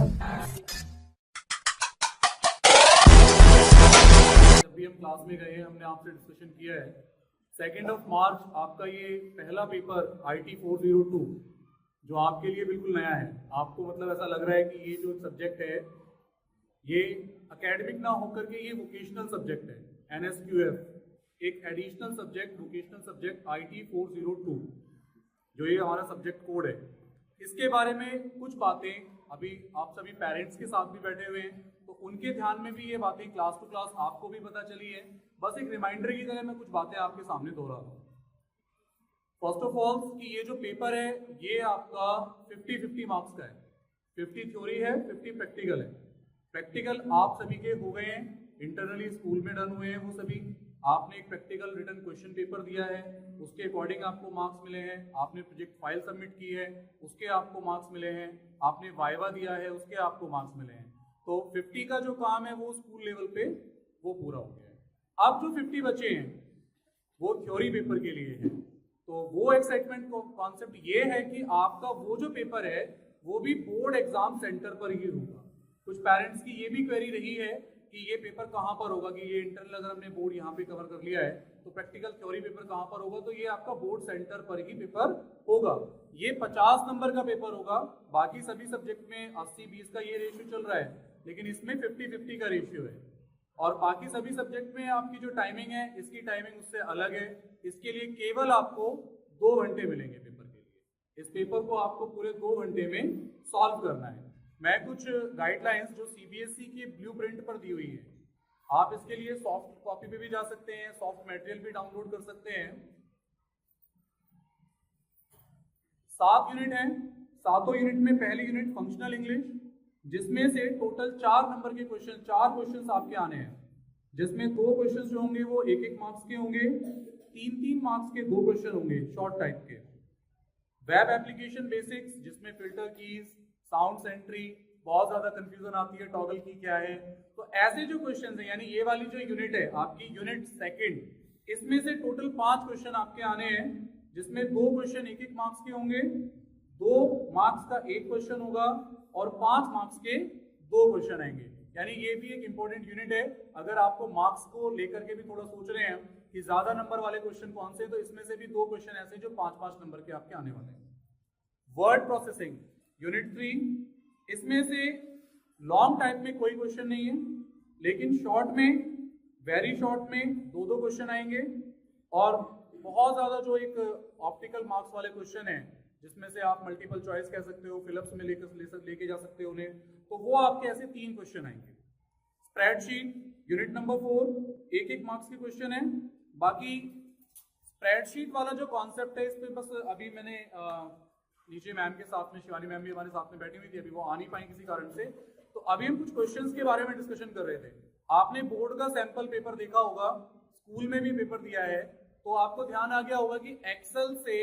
जब भी हम क्लास में गए हमने आपसे डिस्कशन किया है 2 मार्च आपका ये पहला पेपर IT 402 जो आपके लिए बिल्कुल नया है। आपको मतलब ऐसा लग रहा है कि ये जो सब्जेक्ट है ये एकेडमिक ना होकर के ये वोकेशनल सब्जेक्ट है। NSQF एक additional subject vocational subject IT 402 जो ये हमारा सब्जेक्ट कोड है। इसके बारे में कुछ बातें अभी आप सभी पेरेंट्स के साथ भी बैठे हुए हैं तो उनके ध्यान में भी ये बातें क्लास टू क्लास आपको भी पता चली है। बस एक रिमाइंडर की तरह मैं कुछ बातें आपके सामने दोहरा रहा हूँ। फर्स्ट ऑफ ऑल कि ये जो पेपर है ये आपका 50-50 मार्क्स का है। 50 थ्योरी है, 50 प्रैक्टिकल है। प्रैक्टिकल आप सभी के हो गए हैं, इंटरनली स्कूल में डन हुए हैं वो सभी। आपने एक प्रैक्टिकल रिटन क्वेश्चन पेपर दिया है, उसके अकॉर्डिंग आपको मार्क्स मिले हैं। आपने प्रोजेक्ट फाइल सबमिट की है, उसके आपको मार्क्स मिले हैं। आपने वाइवा दिया है, उसके आपको मार्क्स मिले हैं। तो 50 का जो काम है वो स्कूल लेवल पे वो पूरा हो गया है। अब जो 50 बचे हैं वो थ्योरी पेपर के लिए है। तो वो एक्साइटमेंट कॉन्सेप्ट ये है कि आपका वो जो पेपर है वो भी बोर्ड एग्जाम सेंटर पर ही होगा। कुछ पेरेंट्स की ये भी क्वेरी रही है कि ये पेपर कहाँ पर होगा, कि ये इंटरनल अगर हमने बोर्ड यहाँ पे कवर कर लिया है तो प्रैक्टिकल थ्योरी पेपर कहाँ पर होगा। तो ये आपका बोर्ड सेंटर पर ही पेपर होगा। ये 50 नंबर का पेपर होगा। बाकी सभी सब्जेक्ट में 80-20 का ये रेशियो चल रहा है, लेकिन इसमें 50-50 का रेशियो है। और बाकी सभी सब्जेक्ट में आपकी जो टाइमिंग है इसकी टाइमिंग उससे अलग है। इसके लिए केवल आपको 2 घंटे मिलेंगे पेपर के लिए। इस पेपर को आपको पूरे 2 घंटे में सॉल्व करना है। मैं कुछ गाइडलाइंस जो CBSE की ब्लूप्रिंट पर दी हुई है, आप इसके लिए सॉफ्ट कॉपी पे भी जा सकते हैं, सॉफ्ट मटेरियल भी डाउनलोड कर सकते हैं। 7 यूनिट हैं। 7 यूनिट में पहली यूनिट फंक्शनल इंग्लिश, जिसमें से टोटल 4 नंबर के क्वेश्चन 4 क्वेश्चन आपके आने हैं, जिसमें 2 क्वेश्चन जो होंगे वो 1-1 मार्क्स के होंगे, 3-3 मार्क्स के 2 क्वेश्चन होंगे शॉर्ट टाइप के। वेब एप्लीकेशन बेसिक्स, जिसमें फिल्टर कीज, साउंड एंट्री, बहुत ज्यादा कंफ्यूजन आती है टॉगल की क्या है। तो ऐसे जो क्वेश्चन है, यानी ये वाली जो यूनिट है आपकी यूनिट सेकंड, इसमें से टोटल 5 क्वेश्चन आपके आने हैं, जिसमें 2 क्वेश्चन 1-1 मार्क्स के होंगे, 2 मार्क्स का 1 क्वेश्चन होगा और 5 मार्क्स के 2 क्वेश्चन आएंगे। यानी ये भी एक इंपॉर्टेंट यूनिट है। अगर आपको मार्क्स को लेकर के भी थोड़ा सोच रहे हैं कि ज्यादा नंबर वाले क्वेश्चन कौन से, तो इसमें से भी 2 क्वेश्चन ऐसे जो 5-5 नंबर के आपके आने वाले हैं। वर्ड प्रोसेसिंग यूनिट 3, इसमें से लॉन्ग टाइप में कोई क्वेश्चन नहीं है, लेकिन शॉर्ट में, वेरी शॉर्ट में 2-2 क्वेश्चन आएंगे। और बहुत ज्यादा जो एक ऑप्टिकल मार्क्स वाले क्वेश्चन है, जिसमें से आप मल्टीपल चॉइस कह सकते हो, फिलिप्स में लेके जा सकते हो उन्हें, तो वो आपके ऐसे 3 क्वेश्चन आएंगे। स्प्रेडशीट यूनिट नंबर 4, 1-1 मार्क्स के क्वेश्चन है। बाकी स्प्रेडशीट वाला जो कॉन्सेप्ट है, इस पे बस अभी मैंने नीचे मैम के साथ में, शिवानी मैम भी हमारे साथ में बैठी हुई थी, अभी वो आ नहीं पाई किसी कारण से। तो अभी हम कुछ क्वेश्चंस के बारे में डिस्कशन कर रहे थे। आपने बोर्ड का सैंपल पेपर देखा होगा, स्कूल में भी पेपर दिया है, तो आपको ध्यान आ गया होगा कि एक्सेल से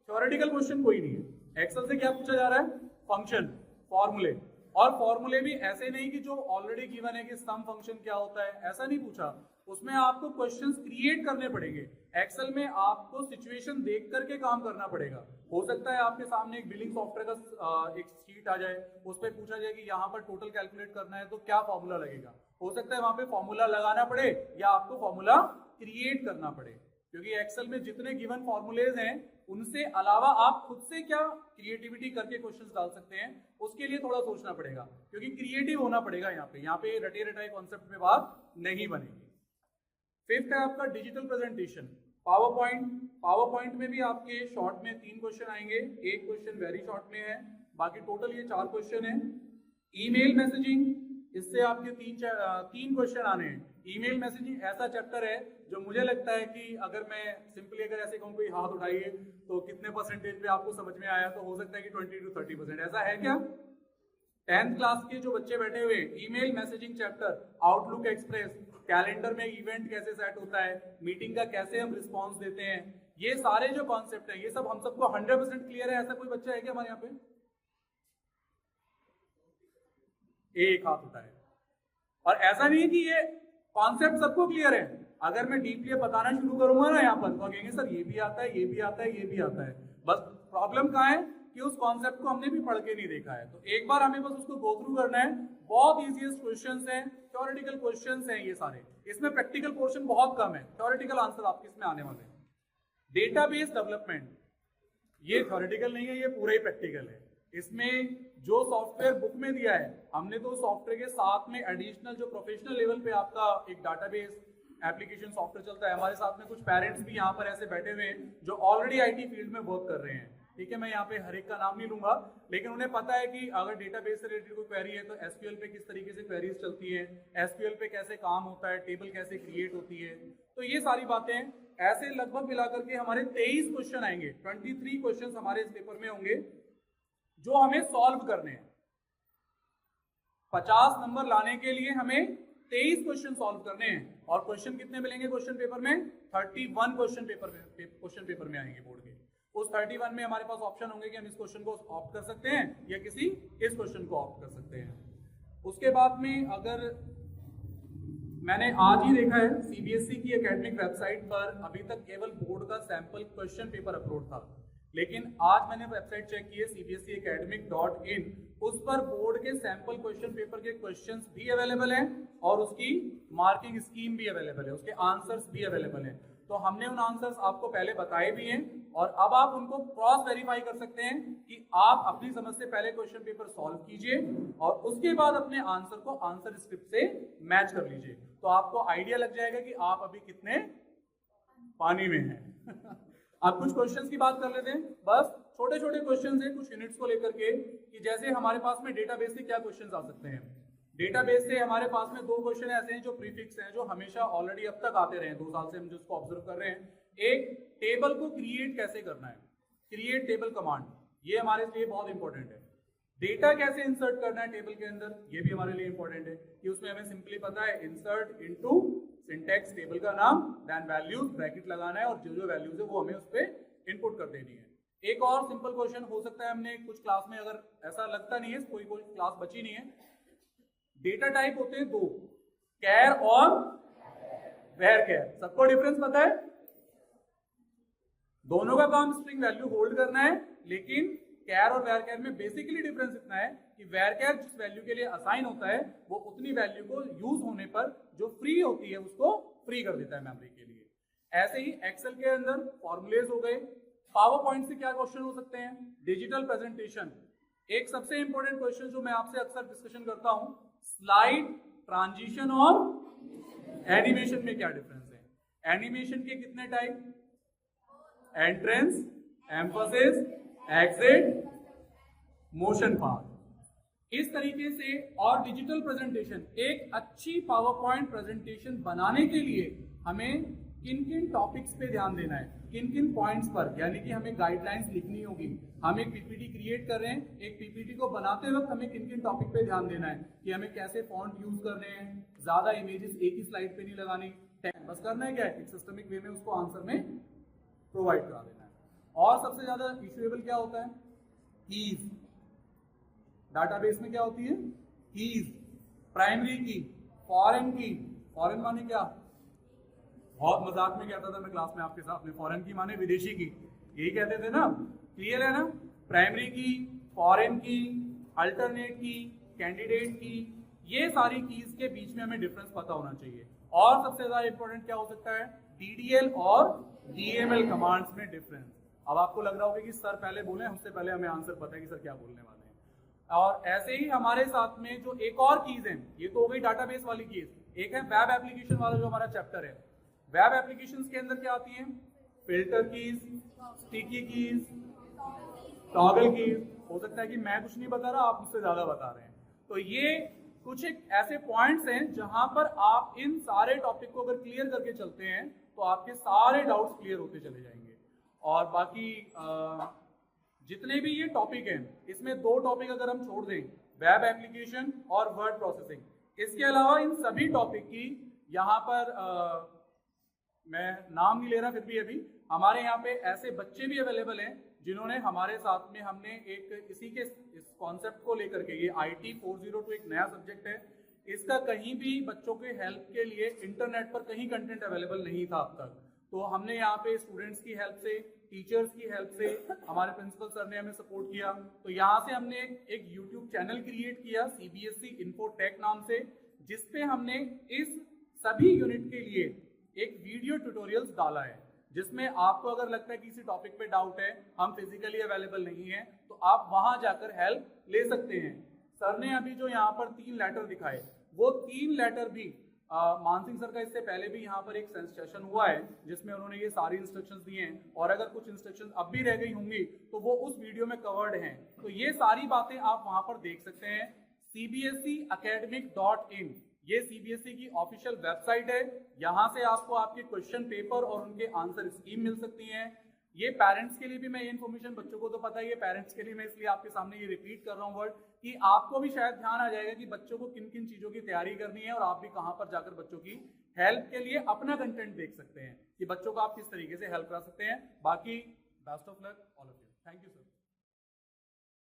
थ्योरेटिकल क्वेश्चन कोई नहीं है। एक्सेल से क्या पूछा जा रहा है? फंक्शन, फॉर्मूले। और फॉर्मूले भी ऐसे नहीं कि जो ऑलरेडी गिवन है कि सम फंक्शन क्या होता है, ऐसा नहीं पूछा। उसमें आपको क्वेश्चंस क्रिएट करने पड़ेंगे। एक्सेल में आपको सिचुएशन देख करके काम करना पड़ेगा। हो सकता है आपके सामने एक बिलिंग सॉफ्टवेयर का एक शीट आ जाए, उस पर पूछा जाए कि यहाँ पर टोटल कैलकुलेट करना है तो क्या फॉर्मूला लगेगा। हो सकता है वहां पे फॉर्मूला लगाना पड़े या आपको फॉर्मूला क्रिएट करना पड़े, क्योंकि एक्सेल में जितने गिवन फॉर्मूलेज हैं उनसे अलावा आप खुद से क्या क्रिएटिविटी करके क्वेश्चंस डाल सकते हैं, उसके लिए थोड़ा सोचना पड़ेगा, क्योंकि क्रिएटिव होना पड़ेगा। यहाँ पे रटे रटाई कॉन्सेप्ट में बात नहीं बनेगी। 5th है आपका डिजिटल प्रेजेंटेशन, पावर पॉइंट में भी आपके शॉर्ट में 3 क्वेश्चन आएंगे, 1 क्वेश्चन वेरी शॉर्ट में है, बाकी टोटल ये 4 क्वेश्चन है। ईमेल मैसेजिंग, इससे आपके 3 क्वेश्चन आने हैं। ईमेल मैसेजिंग ऐसा चैप्टर है जो मुझे लगता है कि अगर मैं सिंपली अगर ऐसे कहूँ कोई हाथ उठाइए तो कितने परसेंटेज पे आपको समझ में आया, तो हो सकता है कि 20-30%। ऐसा है क्या? 10th क्लास के जो बच्चे बैठे हुए, email messaging chapter, outlook express, calendar में इवेंट कैसे सेट होता है, मीटिंग का कैसे हम रिस्पॉन्स देते हैं, ये सारे जो कॉन्सेप्ट है ये सब हम सबको 100% क्लियर है। ऐसा कोई बच्चा है क्या हमारे यहाँ पे? एक हाथ उठाए। और ऐसा नहीं है कि ये कॉन्सेप्ट सबको क्लियर है। अगर मैं डीपली बताना शुरू करूंगा ना यहाँ पर, तो कहेंगे सर ये भी आता है, ये भी आता है, ये भी आता है। बस प्रॉब्लम कहाँ है कि उस कॉन्सेप्ट को हमने भी पढ़ के नहीं देखा है। तो एक बार हमें बस उसको गो थ्रू करना है। बहुत इजीएस्ट क्वेश्चंस हैं, थ्योरेटिकल क्वेश्चंस हैं ये सारे, इसमें प्रैक्टिकल पोर्शन बहुत कम है, थ्योरेटिकल आंसर आपके इसमें आने वाले हैं। डेटाबेस डेवलपमेंट, ये थ्योरेटिकल नहीं है, ये पूरा ही प्रैक्टिकल है। इसमें जो सॉफ्टवेयर बुक में दिया है, हमने तो सॉफ्टवेयर के साथ में एडिशनल जो प्रोफेशनल लेवल पे आपका एक डाटाबेस एप्लीकेशन सॉफ्टवेयर चलता है, हमारे साथ में कुछ पेरेंट्स भी यहाँ पर ऐसे बैठे हुए हैं जो ऑलरेडी आईटी फील्ड में वर्क कर रहे हैं, ठीक है। मैं यहाँ पे हर एक का नाम नहीं लूंगा, लेकिन उन्हें पता है कि अगर डेटाबेस से रिलेटेड कोई क्वेरी है तो एसक्यूएल पे किस तरीके से क्वेरीज चलती है, एसक्यूएल पे कैसे काम होता है, टेबल कैसे क्रिएट होती है। तो ये सारी बातें ऐसे लगभग मिलाकर के हमारे 23 क्वेश्चन आएंगे, 23 क्वेश्चन हमारे इस पेपर में होंगे जो हमें सॉल्व करने हैं। 50 नंबर लाने के लिए हमें 23 क्वेश्चन सॉल्व करने हैं। और क्वेश्चन कितने मिलेंगे क्वेश्चन पेपर में? 31 क्वेश्चन पेपर में आएंगे बोर्ड के। उस 31 में हमारे पास ऑप्शन होंगे कि हम इस क्वेश्चन को ऑप्ट कर सकते हैं या किसी इस क्वेश्चन को ऑप्ट कर सकते हैं। उसके बाद में अगर मैंने आज ही देखा है सीबीएसई की एकेडमिक वेबसाइट पर अभी तक केवल बोर्ड का सैंपल क्वेश्चन पेपर अपलोड था, लेकिन आज मैंने वेबसाइट चेक की है cbseacademic.in, उस पर बोर्ड के सैंपल क्वेश्चन पेपर के क्वेश्चंस भी अवेलेबल हैं और उसकी मार्किंग स्कीम भी अवेलेबल है, उसके आंसर्स भी अवेलेबल हैं। तो हमने उन आंसर्स आपको पहले बताए भी हैं और अब आप उनको क्रॉस वेरीफाई कर सकते हैं कि आप अपनी समझ से पहले क्वेश्चन पेपर सॉल्व कीजिए और उसके बाद अपने आंसर को आंसर स्क्रिप्ट से मैच कर लीजिए। तो आपको आइडिया लग जाएगा कि आप अभी कितने पानी में हैं। अब कुछ क्वेश्चंस की बात कर लेते हैं, बस छोटे छोटे क्वेश्चंस हैं कुछ यूनिट्स को लेकर के, कि जैसे हमारे पास में डेटाबेस से क्या क्वेश्चंस आ सकते हैं। डेटाबेस से हमारे पास में 2 क्वेश्चन ऐसे हैं जो प्रीफिक्स हैं, जो हमेशा ऑलरेडी अब तक आते रहे हैं, 2 साल से हम जिसको ऑब्जर्व कर रहे हैं। एक, टेबल को क्रिएट कैसे करना है, क्रिएट टेबल कमांड, ये हमारे लिए बहुत इंपॉर्टेंट है। डेटा कैसे इंसर्ट करना है टेबल के अंदर, ये भी हमारे लिए इंपॉर्टेंट है कि उसमें हमें सिंपली पता है इंसर्ट इनटू सिंटैक्स, टेबल का नाम, देन वैल्यूज, ब्रैकेट लगाना है और जो जो वैल्यूज है वो हमें उस पर इनपुट कर देनी है। एक और सिंपल क्वेश्चन हो सकता है, हमने कुछ क्लास में, अगर ऐसा लगता नहीं है कोई क्लास बची नहीं है, डेटा टाइप होते हैं 2, कैर और वेर कैर। सबको डिफरेंस पता है? दोनों का काम स्ट्रिंग वैल्यू होल्ड करना है, लेकिन कैर और वेर कैर में बेसिकली डिफरेंस इतना है कि वेर कैर जिस वैल्यू के लिए असाइन होता है वो उतनी वैल्यू को यूज होने पर जो फ्री होती है उसको फ्री कर देता है मेमोरी के लिए। ऐसे ही एक्सेल के अंदर फॉर्मूलेज हो गए। पावर पॉइंट से क्या क्वेश्चन हो सकते हैं? Digital presentation. एक सबसे इंपॉर्टेंट क्वेश्चन जो मैं आपसे अक्सर डिस्कशन करता हूं, स्लाइड, ट्रांजिशन और एनिमेशन में क्या डिफरेंस है। एनिमेशन के कितने type? Entrance, emphasis, exit, motion path. इस तरीके से। और डिजिटल प्रेजेंटेशन, एक अच्छी पावर पॉइंट प्रेजेंटेशन बनाने के लिए हमें किन किन टॉपिक्स पे ध्यान देना है, किन किन पॉइंट्स पर, यानी कि हमें गाइडलाइंस लिखनी होगी। हम एक पीपीटी क्रिएट कर रहे हैं, एक पीपीटी को बनाते वक्त हमें किन किन टॉपिक पे ध्यान देना है कि हमें कैसे फॉन्ट यूज करने हैं, ज्यादा इमेजेस एक ही स्लाइड पे नहीं लगानी, बस करना है क्या है, एक सिस्टमिक वे में उसको आंसर में प्रोवाइड करा देना है। और सबसे ज्यादा इश्यूएबल क्या होता है? कीज। डाटाबेस में क्या होती है? कीज, प्राइमरी की, फॉरेन की। फॉरेन माने क्या? बहुत मजाक में कहता था मैं क्लास में आपके साथ में, फॉरेन की माने विदेशी की, यही कहते थे ना, क्लियर है ना? प्राइमरी की, फॉरेन की, अल्टरनेट की, कैंडिडेट की, ये सारी कीज के बीच में हमें डिफरेंस पता होना चाहिए। और सबसे ज्यादा इंपॉर्टेंट क्या हो सकता है? डीडीएल और डीएमएल कमांड्स में डिफरेंस। अब आपको लग रहा होगा कि सर पहले बोले, हमसे पहले हमें आंसर पता है कि सर क्या बोलने वाले हैं। और ऐसे ही हमारे साथ में जो एक और कीज है, ये तो हो गई डाटाबेस वाली कीज, एक है वेब एप्लीकेशन वाला जो हमारा चैप्टर है। वेब एप्लीकेशंस के अंदर क्या आती है? Filter keys, sticky keys, toggle keys. हो सकता है कि मैं कुछ नहीं बता रहा, आप मुझसे ज्यादा बता रहे हैं। तो ये कुछ एक ऐसे पॉइंट्स हैं जहां पर आप इन सारे टॉपिक को अगर क्लियर करके चलते हैं तो आपके सारे डाउट्स क्लियर होते चले जाएंगे। और बाकी जितने भी ये टॉपिक हैं, इसमें 2 टॉपिक अगर हम छोड़ दें, वेब एप्लीकेशन और वर्ड प्रोसेसिंग, इसके अलावा इन सभी टॉपिक की यहाँ पर मैं नाम नहीं ले रहा, फिर भी अभी हमारे यहाँ पे ऐसे बच्चे भी अवेलेबल हैं जिन्होंने हमारे साथ में, हमने एक इसी के इस कॉन्सेप्ट को लेकर के, ये IT 402 एक नया सब्जेक्ट है, इसका कहीं भी बच्चों के हेल्प के लिए इंटरनेट पर कहीं कंटेंट अवेलेबल नहीं था अब तक। तो हमने यहाँ पे स्टूडेंट्स की हेल्प से टीचर्स की हेल्प से, हमारे प्रिंसिपल सर ने हमें सपोर्ट किया। तो यहाँ से हमने एक यूट्यूब चैनल क्रिएट किया CBSE इन्फोटेक नाम से, जिसपे हमने इस सभी यूनिट के लिए एक वीडियो ट्यूटोरियल्स डाला है, जिसमें आपको अगर लगता है कि किसी टॉपिक पे डाउट है, हम फिजिकली अवेलेबल नहीं है, तो आप वहां जाकर हेल्प ले सकते हैं। सर ने अभी जो यहाँ पर 3 लेटर दिखाए, वो 3 लेटर भी मान सिंह सर का इससे पहले भी यहाँ पर एक सेशन हुआ है जिसमें उन्होंने ये सारी इंस्ट्रक्शंस दिए हैं, और अगर कुछ इंस्ट्रक्शंस अब भी रह गई होंगी तो वो उस वीडियो में कवर्ड हैं। तो ये सारी बातें आप वहां पर देख सकते हैं। cbseacademic.in ये CBSE की ऑफिशियल वेबसाइट है। यहाँ से आपको आपके क्वेश्चन पेपर और उनके आंसर स्कीम मिल सकती हैं। ये पेरेंट्स के लिए भी मैं ये इन्फॉर्मेशन, बच्चों को तो पता ही है, पेरेंट्स के लिए मैं इसलिए आपके सामने ये रिपीट कर रहा हूँ वर्ड, कि आपको भी शायद ध्यान आ जाएगा कि बच्चों को किन किन चीजों की तैयारी करनी है, और आप भी कहाँ पर जाकर बच्चों की हेल्प के लिए अपना कंटेंट देख सकते हैं कि बच्चों को आप किस तरीके से हेल्प करा सकते हैं। बाकी best of luck all of you. Thank you sir.